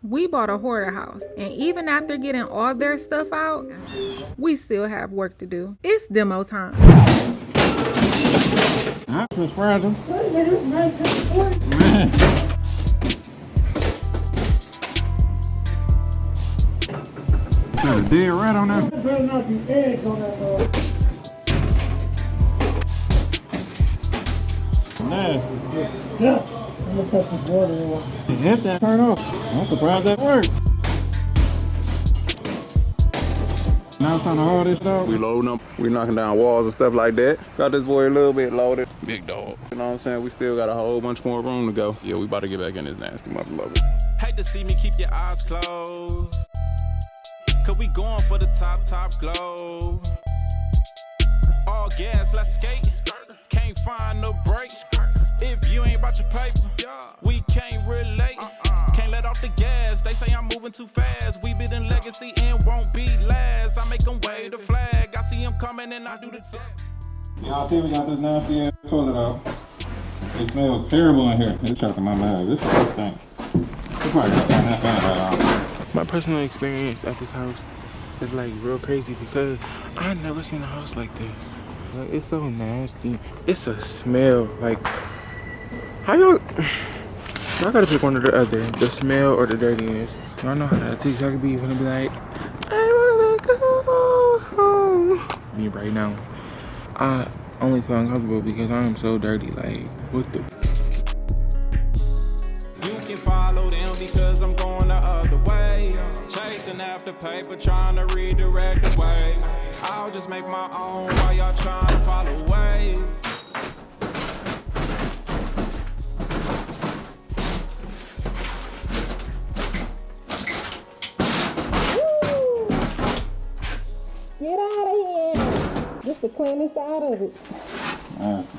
We bought a hoarder house, and even after getting all their stuff out, we still have work to do. It's demo time. That's Miss Fragile. It's 1940. Man. Got a dead rat on there. There better not be eggs on that dog. Nasty. Disgusting. I'm gonna touch this water anymore. Hit that, turn off. I'm surprised that worked. Now it's time to haul this dog. We loading up. We knocking down walls and stuff like that. Got this boy a little bit loaded. Big dog. You know what I'm saying? We still got a whole bunch more room to go. Yeah, we about to get back in this nasty mother lover. Hate to see me keep your eyes closed. Cause we going for the top glow. All gas, let's skate. Can't find no break. If you ain't about your paper, we can't relate. Can't let off the gas. They say I'm moving too fast. We been in legacy and won't be last. I make them wave the flag. I see them coming and I do the test. Y'all see we got this nasty ass toilet out. It smells terrible in here. It's choking my mouth. This shit stinks. We probably gotta turn that fan right on. My personal experience at this house is like real crazy because I never seen a house like this. Like, it's so nasty. It's a smell. Like, how y'all gotta pick one or the other, the smell or the dirtiness. Y'all know how that takes. Y'all can be when it be like, I wanna go home. Me right now, I only feel uncomfortable because I'm so dirty. Like, what the? You can follow them because I'm going the other way. Chasing after paper, trying to redirect the way. I'll just make my own while y'all trying to follow ways. Get out of here. Just the cleanest side of it. Nasty.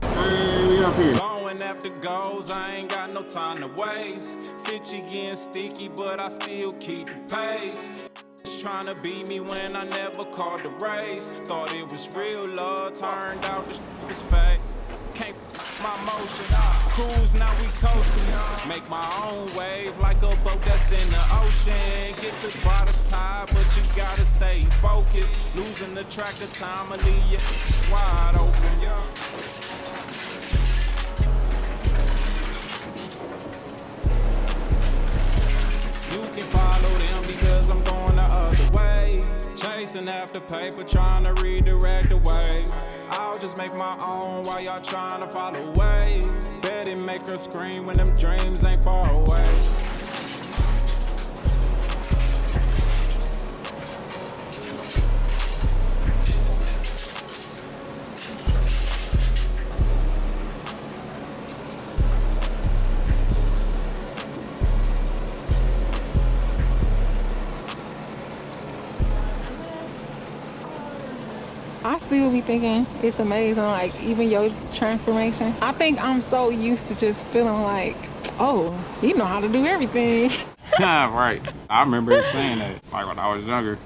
Hey, we up here. Going after goals, I ain't got no time to waste. Sit you getting sticky, but I still keep the pace. Trying to beat me when I never called the race. Thought it was real love, turned out this was fake. Can't my motion, cruise now we coasting. Make my own wave like a boat that's in the ocean. Get to the bottom tide, but you gotta stay focused. Losing the track of time, I leave you wide open. You can follow them because I'm going the other way. Chasing after paper, trying to redirect the way. I'll just make my own while y'all trying to follow way. Bet it make her scream when them dreams ain't far away. I still be thinking it's amazing, like even your transformation. I think I'm so used to just feeling like, oh, you know how to do everything. Right. I remember saying that, like when I was younger,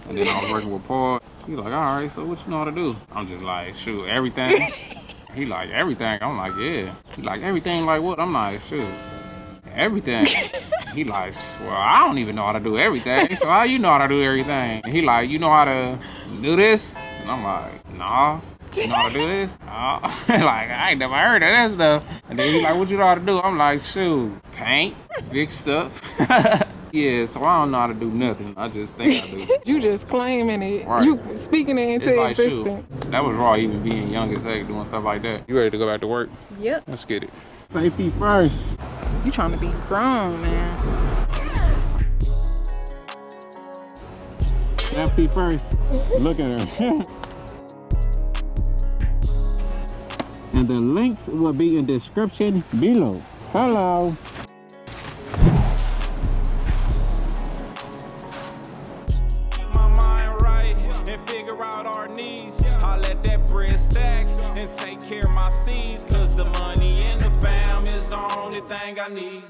and then I was working with Paul. He like, all right, so what you know how to do? I'm just like, shoot, everything. He like, everything. I'm like, yeah. He like, everything like what? I'm like, shoot, everything. He like, well, I don't even know how to do everything. So how you know how to do everything? And he like, you know how to do this? And I'm like, nah. You know how to do this? Nah. Like, I ain't never heard of that stuff. And then he like, what you know how to do? I'm like, shoot, paint, fix stuff. Yeah, so I don't know how to do nothing. I just think I do. You just claiming it. Right. You speaking it into It's like, existence. shoot, that was raw even being young as heck doing stuff like that. You ready to go back to work? Yep. Let's get it. Safety first. You trying to be grown, man. Safety first. Look at her. And the links will be in the description below. Hello. Keep my mind right and figure out our needs. I let that bread stack and take care of my seeds. Cause the money in the fam is the only thing I need.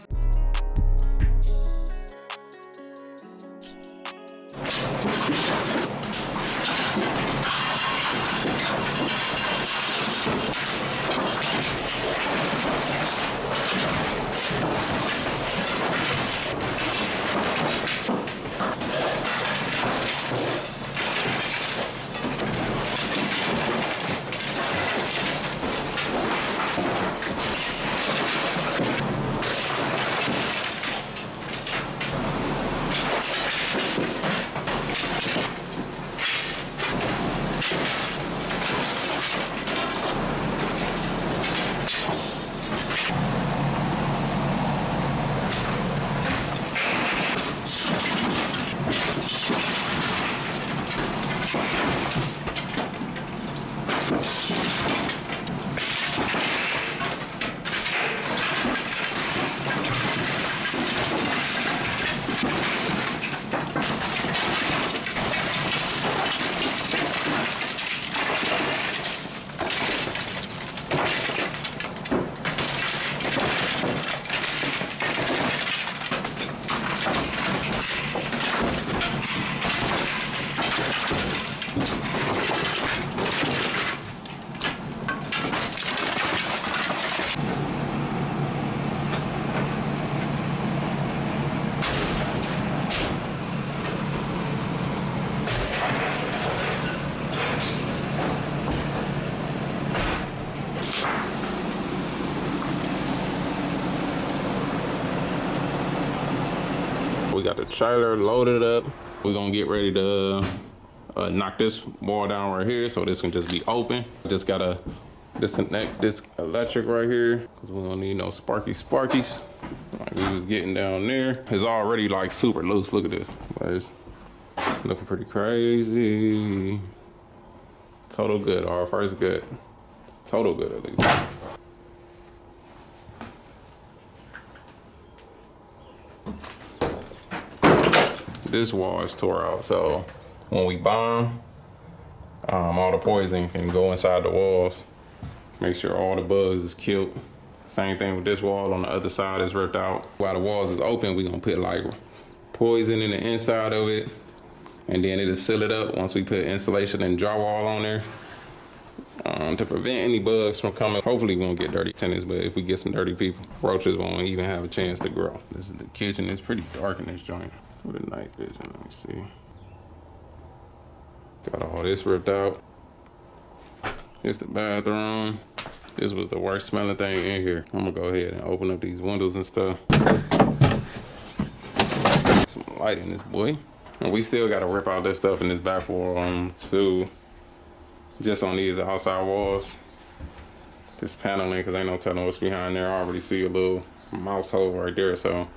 We got the trailer loaded up. We're gonna get ready to knock this wall down right here so this can just be open. Just gotta disconnect this electric right here because we don't need no sparkies. Like we was getting down there. It's already like super loose. Look at this. But it's looking pretty crazy. Total good. Our first good. Total good at least. This wall is tore out, so when we bomb, all the poison can go inside the walls. Make sure all the bugs is killed. Same thing with this wall on the other side is ripped out. While the walls is open, we gonna put like poison in the inside of it, and then it'll seal it up once we put insulation and drywall on there to prevent any bugs from coming. Hopefully we won't get dirty tenants, but if we get some dirty people, roaches won't even have a chance to grow. This is the kitchen. It's pretty dark in this joint. With a night vision, let me see. Got all this ripped out. Here's the bathroom. This was the worst smelling thing in here. I'm gonna go ahead and open up these windows and stuff. Some light in this boy. And we still gotta rip out this stuff in this back wall too. Just on these outside walls. This paneling, because ain't no telling what's behind there. I already see a little mouse hole right there, so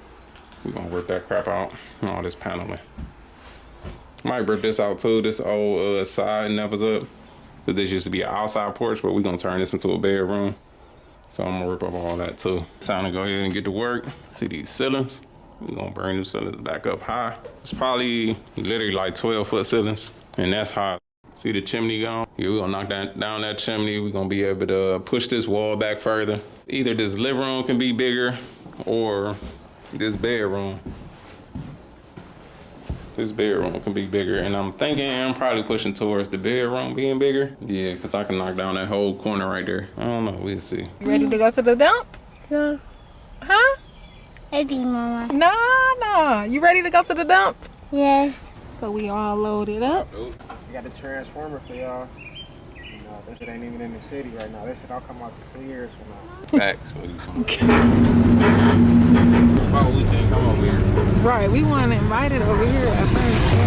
we're gonna rip that crap out. All this paneling. Might rip this out too. This old side nevers up. But this used to be an outside porch, but we're gonna turn this into a bedroom. So I'm gonna rip up all that too. Time to go ahead and get to work. See these ceilings? We're gonna bring the ceilings back up high. It's probably literally like 12-foot ceilings, and that's high. See the chimney gone? Yeah, we're gonna knock down that chimney. We're gonna be able to push this wall back further. Either this living room can be bigger or this bedroom. This bedroom can be bigger, and I'm thinking I'm probably pushing towards the bedroom being bigger. Yeah, because I can knock down that whole corner right there. I don't know, we'll see. You ready to go to the dump? Yeah. Huh? Ready, Mama. No. You ready to go to the dump? Yes. So we all loaded up. We got the transformer for y'all. You know, this shit ain't even in the city right now. This shit all come out to 2 years from now. Facts. Why would we think I'm over here? Right, we weren't invited over here at first.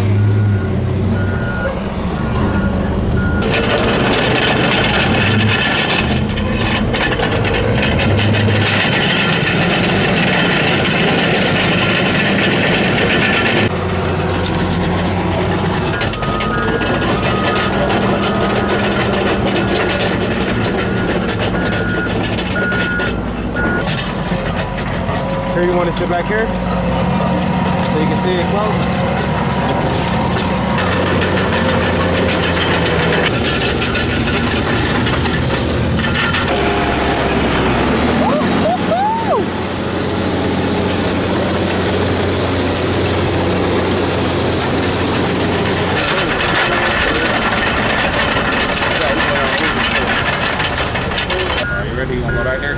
Here, you want to sit back here? So you can see it close? Are you ready? You want to go right there?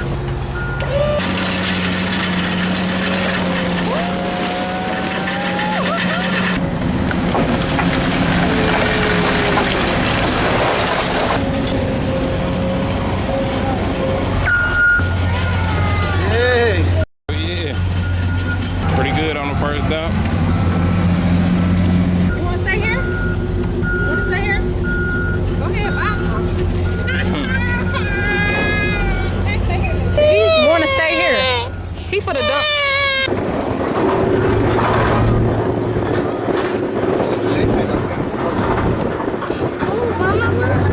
For the dump. Oh, Mama, what's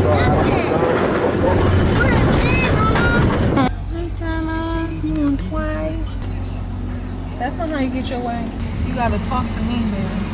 You want twice? That's not how you get your way. You gotta talk to me, man.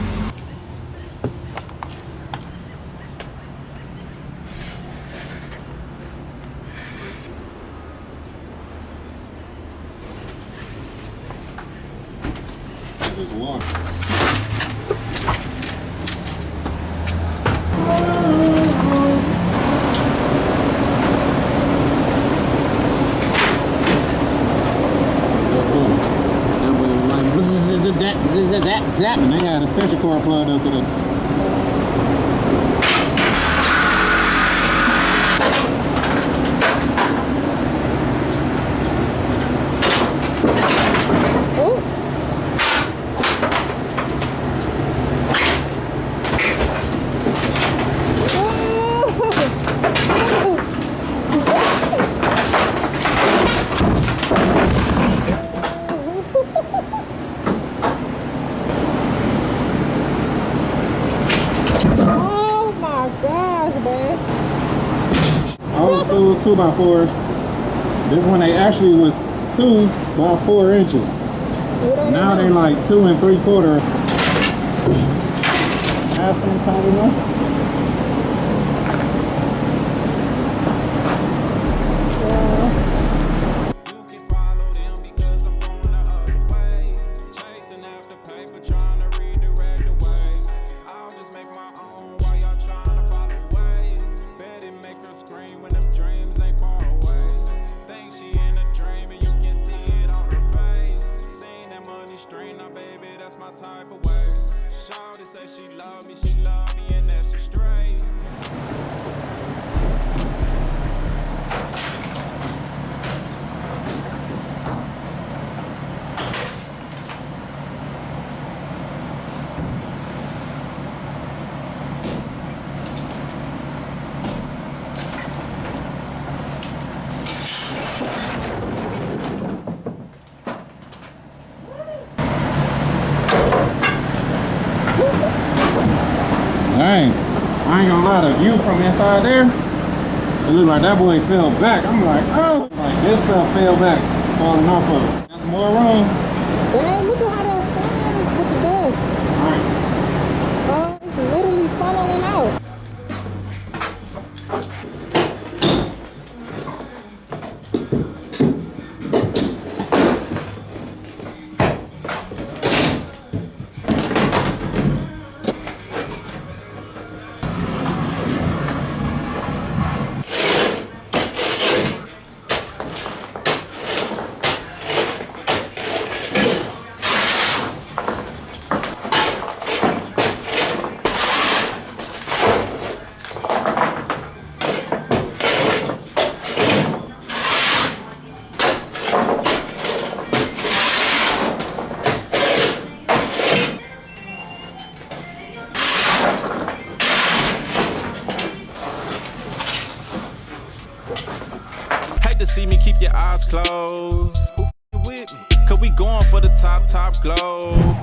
That and they got a special cord plugged up to this. 2x4s. This one they actually was 2 by 4 inches. Now they like 2 3/4. Ask them, tell me no. Dang, I ain't gonna lie, the view from inside there, it looked like that boy fell back. I'm like, oh, like this stuff fell back, falling off of it. Got some more room. Dang, look at how that sand with the dust. All right. Oh, it's literally funneling out. See me, keep your eyes closed. Who with me? Cause we going for the top glow.